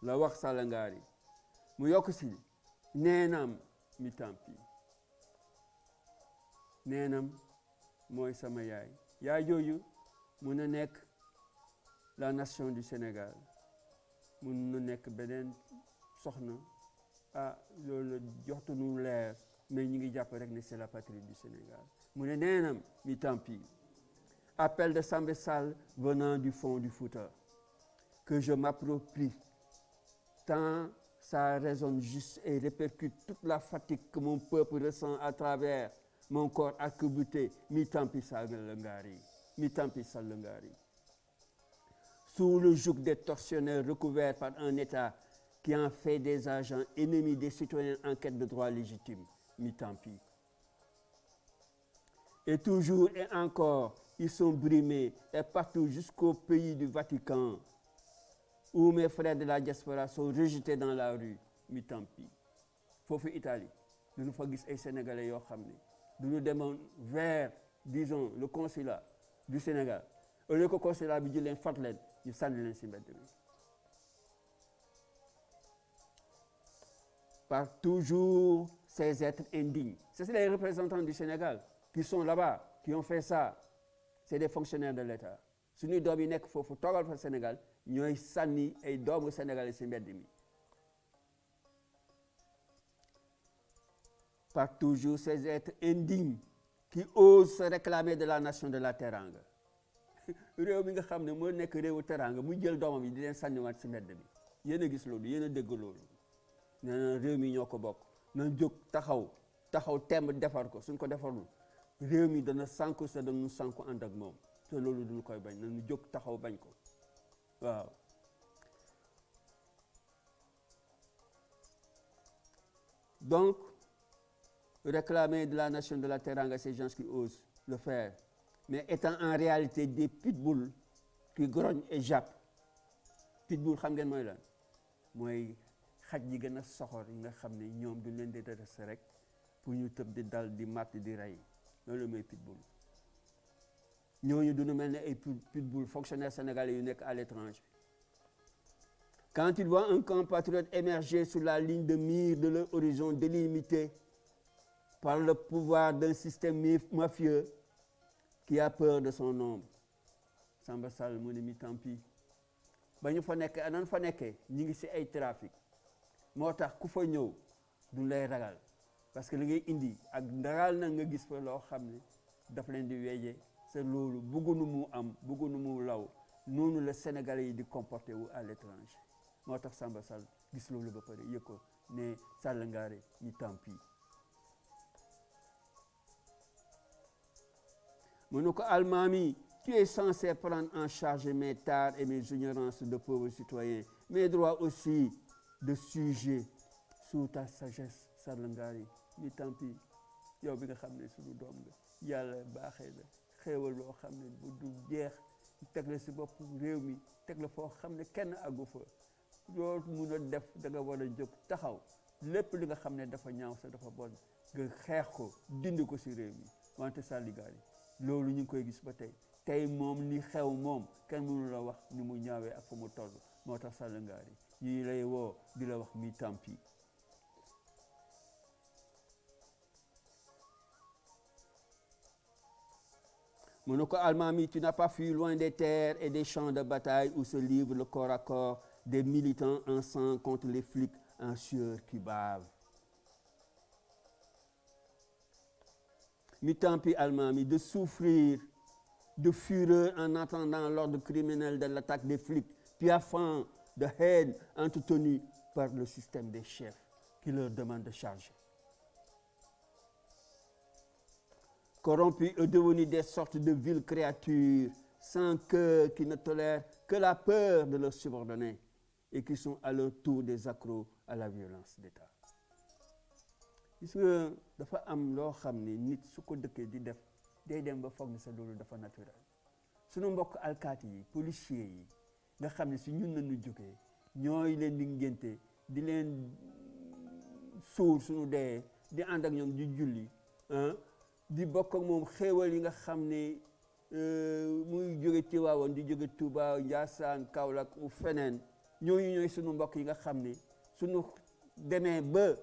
la wax Salla Ngari mu yokk si neenam mi tampi neenam mooy sama yaay jooju mun na nekk la nation du Sénégal mun na nekk beneen soxna loolu joxtunu leer mais ñu ngi jàpp rek ne c'est la patrie du Sénégal mu ne neenam mi tampi appel de Sambé Sall venant du fond du Fouta que je m'approprie tant ça résonne juste et répercute toute la fatigue que mon peuple ressent à travers mon corps arc-bouté mi tampi Salla Ngari mi tampi Salla Ngari sous le joug des tortionnaires recouverts par un État qui en fait des agents ennemis des citoyens en quête de droits légitimes mi tampi et toujours et encore ils sont brimés et partout jusqu'au pays du Vatican où mes frères de la diaspora sont rejetés dans la rue mi tampi foofu Italie duñu fa gis ay Sénégalais yoo xam ne duñu demoon vers disons le consulat du Sénégal au lieu que consulat bi jël leen fat leen ñu sànni leen si mbedd mi par toujours ces êtres indignes c'est les représentants du Sénégal qui sont là-bas qui ont fait ça c'est des fonctionnaires de l'État suñuy doom yi nekk foofu toogal fa Sénégal ñooy sànni ay doomu Sénégalais si mbedd mi par toujours ces êtres indignes qui osent se réclamer de la nation de la Teranga réew mi nga xam ne moo nekk réewu Teranga mu jël doomam yi di leen sànniwaat si mbedd mi yéen a gis loolu yéen a dégg loolu nee na réew mi ñoo ko bokk nañ jóg taxaw temb defar ko suñ ko defarul réew mi dana sànku sa dañu sànku ànd ak moom te loolu duñu koy bañ nañu jóg taxaw bañ ko waaw donc réclamer de la nation de la Teranga ces gens qui osent le faire mais étant en réalité des pitbulls qui grognent et jappent pitbull xam ngeen mooy lan mooy xaj yi gën a soxor yi nga xam ne ñoom du leen di redressé rek pour ñu tëb di dal di màtt di rey loolu mooy pitbull ñooñu duñu mel ne ay pitbull fonctionnaires sénégalais yu nekk à l'étranger quand ils voient un camp patriote émerger sur la ligne de mire de leur horizon délimité par le pouvoir d'un système mafieux qui a peur de son ombre Samba Sall mu ne mi tampi ba ñu fa nekkee nan fa nekkee ñu ngi ci ay trafic moo tax ku fa ñëw du lay ragal parce que li ngay indi ak ragal na nga gis fa loo xam ne daf leen di weeje c'est loolu bëggunu mu am bëggunu mu law noonu la Sénégalais yi di comporté wu à l'étranger moo tax Samba Sall gis loolu ba pare yëg ko ne Salla Ngari mi tampi mu ne ko Almami tu es censé prendre en charge mes tares et mes ignorances de pauvres citoyens mes droits aussi de sujet sous ta sagesse Salla Ngari mi tampi yow bi nga xam ne suñu doom nga yàlla baaxee la xéewal loo xam ne bu du jeex teg la si bopp réew mi teg la foo xam ne kenn àggu fa yoo mun a def da nga war a jóg taxaw lépp li nga xam ne dafa ñaaw sa dafa bon nga xeex ko dindi ko si réew mi wante Salla Ngari loolu ñu ngi koy gis ba tey moom li xew moom kenn mënu la wax ni mu ñaawee ak fa mu toll moo tax Salla Ngari yi lay woo di la wax mi tampi mu ne ko Almami tu n'as pas fui loin des terres et des champs de bataille où se livre le corps à corps des militants en sang contre les flics en sueur qui bavent mi tampi Almami de souffrir de fureur en attendant l'ordre criminel de l'attaque des flics piaffant de haine entretenue par le système des chefs qui leur demande de charger corrompus et devenus des sortes de viles créatures sans cœur qui ne tolèrent que la peur de leurs subordonnés et qui sont à leur tour des accros à la violence d'État gis nga dafa am loo xam ne nit su ko dëkkee di def day dem ba foog ne sa loolu dafa naturel sunu mbokk alkaati yi policiers yi nga xam ne si ñun nañu jógee ñooy leen di ngénte di leen suur suñu dee di ànd ak ñoom di julli di bokk ak moom xéewal yi nga xam ne muy jóge Tiwaawan di jóge Touba Ndiassane Kaolack ou feneen ñooñu ñooy sunu mbokk yi nga xam ne sunu demee ba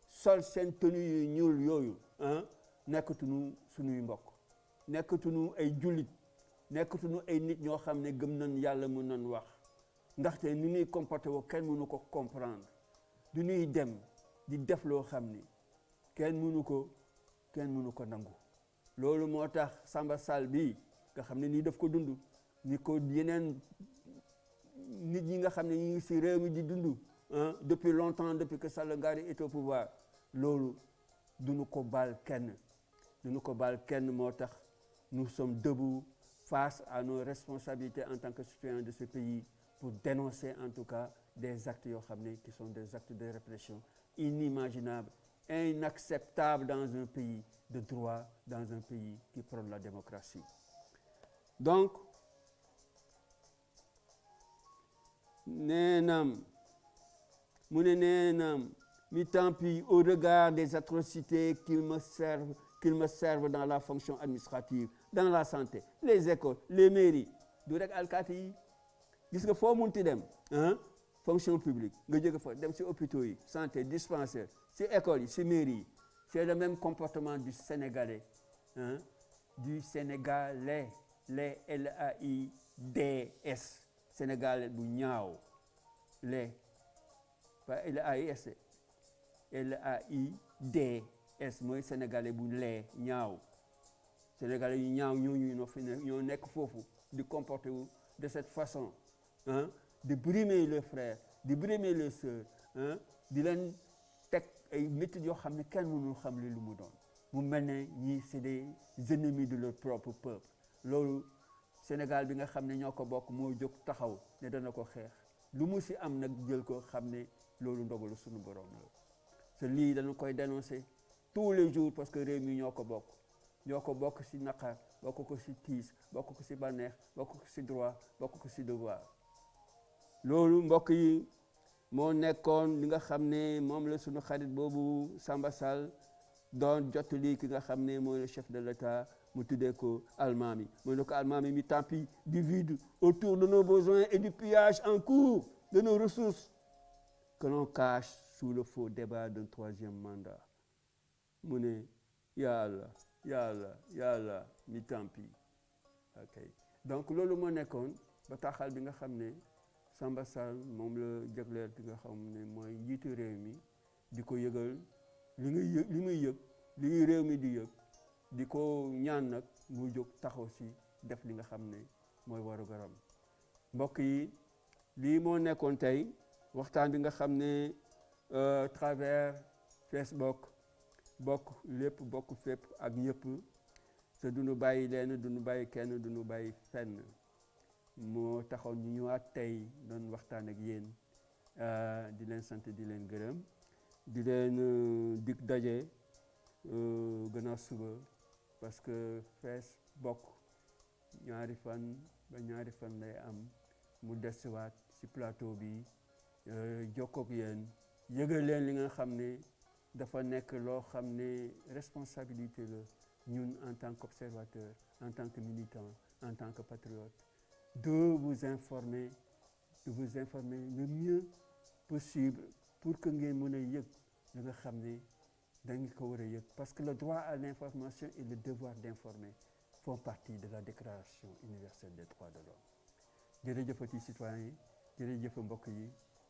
sol seen tenue yu ñuul yooyu nekkatuñu sunuy mbokk, nekkatuñu ay jullit, nekkatuñu ay nit ñoo xam ne gëm nañ yàlla mën nañ wax, ndaxte ni ñuy comporté woo kenn mënu ko comprendre, du ñuy dem di def loo xam ni kenn mënu ko nangu. loolu moo tax Samba Sall bii nga xam ne nii daf ko dund ni ko yeneen nit ñi nga xam ne ñu ngi si réew mi di dund depuis longtemps, depuis que Sall Ngari est au pouvoir, loolu duñu ko baal kenn, moo tax nous sommes debout face à nos responsabilités en tant que citoyens de ce pays pour dénoncer en tout cas des actes yoo xam ne qui sont des actes de répression inimaginables, inacceptables dans un pays de droit, dans un pays qui prône la démocratie. Donc neenam mu ne neenam mi tant pis au regard des atrocités qu'ils me servent dans la fonction administrative, dans la santé, les écoles, les mairies. du rek alkaati yi gis nga foo munti dem fonction publique nga jóge fa dem si hôpitaux yi, santé, dispensaire, si écoles yi, si mairie yi. C'est le même comportement du Sénégalais, du Sénégalais, les L-A-I-D-S, Sénégalais bu ñaaw, les pas L-A-I-S, L-A-I-D-S mooy Sénégalais bu lee ñaaw. Sénégalais yu ñaaw ñooñu ñoo nekk foofu di comporter wu de cette façon, de brimer leurs frères, de brimer leurs sœurs, di leen teg ay méthodes yoo xam ne kenn mënul xam li lu mu doon, mu mel ne ñii c'est des ennemis de leur propre peuple. loolu Sénégal bi nga xam ne ñoo ko bokk moo jóg taxaw ne dana ko xeex, lu mu si am nag jël ko xam ne loolu ndogalu suñu borom la. te lii dañu koy dénoncer tous les jours parce que réew mi ñoo ko bokk si naqar, bokk ko si tiis, bokk ko si bànneex, bokk ko si droit, bokk ko si devoir. loolu mbokk yi moo nekkoon li nga xam ne moom la suñu xarit boobu Samba Sall doon jottali ki nga xam ne mooy le chef de l'État, mu tuddee ko Almami. mooy ne ko Almami mi tant pis du vide autour de nos besoins et du pillage en cours de nos ressources que l'on cache sous le faux débat d'un troisième mandat. mu ne yàlla mi tant pis. ok donc loolu moo nekkoon bataaxal bi nga xam ne Samba Sall moom la jagleel bi nga xam ne mooy njiitu réew mi di ko yëgal li muy yëg li réew mi di yëg, di ko ñaan nag mu jóg taxaw si def li nga xam ne mooy waru garam. mbokk yi lii moo nekkoon tey waxtaan bi nga xam ne travers Facebook bokk lépp bokk fépp ak ñëpp, te duñu bàyyi leen, duñu bàyyi kenn, duñu bàyyi fenn. moo taxoon ñu ñëwaat tey doon waxtaan ak yéen, di leen sant di leen gërëm, di leen dig daje gannaaw suba, parce que fees bokk ñaari fan lay am, mu desiwaat ci plateau bi jokkoog yéen, yëgal leen li nga xam ne dafa nekk loo xam ne responsabilité la ñun en tant qu'observateur, en tant que militant, en tant que patriote, de vous informer le mieux possible pour que ngeen mën a yëg li nga xam ne dañ ko war a yëg, parce que le droit à l'information et le devoir d'informer font partie de la déclaration universelle des droits de l'homme. jërëjëfati citoyens yi, jërëjëf mbokk yi,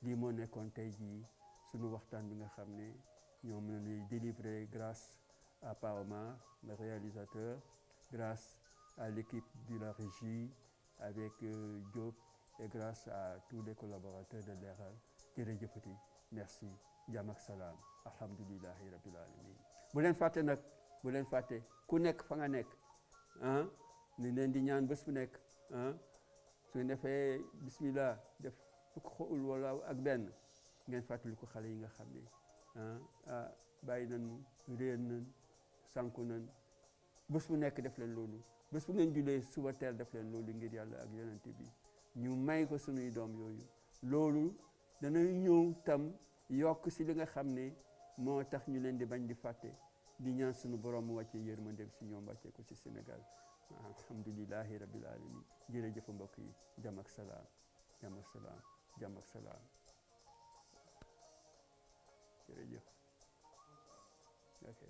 lii moo nekkoon tey jii sunu waxtaan bi nga xam ne ñoom la ñuy délivrer grâce à Paoma, le réalisateur, grâce à l'équipe de la régie avec Diop, et grâce à tous les collaborateurs de Leral. jërëjëfati, merci, jàmm ak salaam, alhamdulillahi rabbil alamin. bu leen fàtte nag, bu leen fàtte ku nekk fa nga nekk, ni leen di ñaan bés bu nekk, su defee bismillah def fukk xool wala ak benn, ngeen fàttali ko xale yi nga xam ne bàyyi nañu, réer nañ, sànku nañ. bés bu nekk def leen loolu, bés bu ngeen julee suba teel def leen loolu ngir yàlla ak yonent bi, ñu may ko sunuy doom yooyu. loolu dana ñëw tam yokk si li nga xam ne moo tax ñu leen di bañ di fàtte, di ñaan sunu borom mu wàcce yërmandeem si ñoom, wàcce ko si Sénégal. alhamdulillahi rabbil alamin. jërëjëf mbokk yi, jàmm ak salaam, jàmm ak salaam. jàmm ak salaam jërëjëf ok